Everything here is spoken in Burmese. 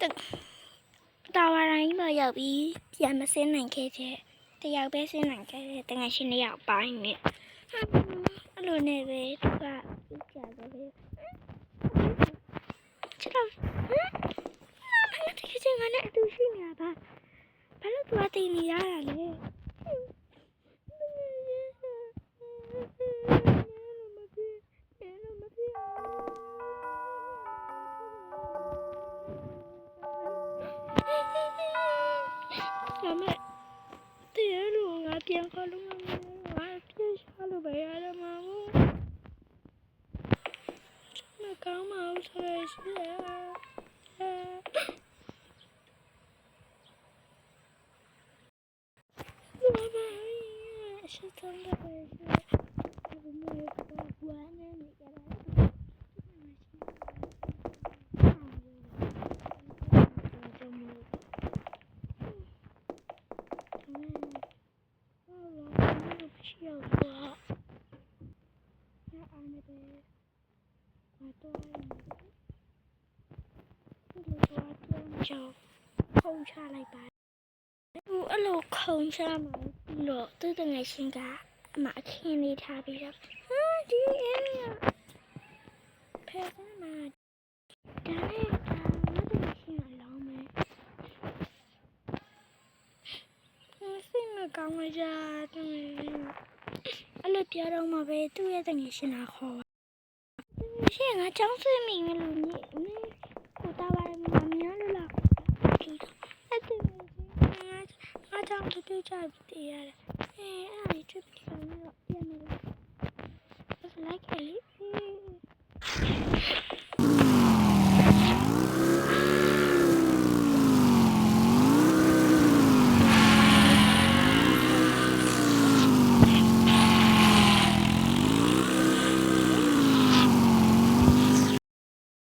တာဝါတိုင်းမှာရောက်ပြီးပြန်မစင်းနိုင်ခဲ့တဲ့တယောက်ပဲစင်းနိုင်ခဲ့တဲ့တငယ်ရှင်တယောက်ပိုင်းနဲ့အဲ့လိုနဲ့ပဲသူကပြီးကြတယ်လေချစ်တော့ဘာလို့ဒီချင်းကလည်းအတူရှိနေတာဘာလို့သူကတည်နေရတာလဲပြန်ခေါ်လို့မရဘူး။ပြန်ရှာလို့ပဲရတယ်မဟုတ်။မကောင်းပါဘူးဆိုရရှိတယ်။ဘာဘာရှစ်ဆုံးတယ်ပဲ။ဘာမှမဟုတ်ဘူး။ဘာနဲ့နေကြတာကြောက်ခုံချလိုက်ပါသူအဲ့လိုခုံချမှာပြီးတော့သူတငယ်ချင်းကအမအခင်းလေးထားပြီးတော့ဒီအဲ့ရဖဲစမ်းမှာဒါနဲ့ငါတငယ်ချင်းအလောင်းမယ်စိတ်မကောင်းကြတယ်အဲ့လိုပြောတော့မှပဲသူ့ရဲ့တငယ်ချင်းကခေါ်ရှင်ငါចောင်းဆွေးမိမယ်လို့ညကိုတာပါမမြင်လို့လားအဲ့တူငါចောင်းတူကြပြီတရားအဲ့ဒါလေးချစ်ပြီးတော့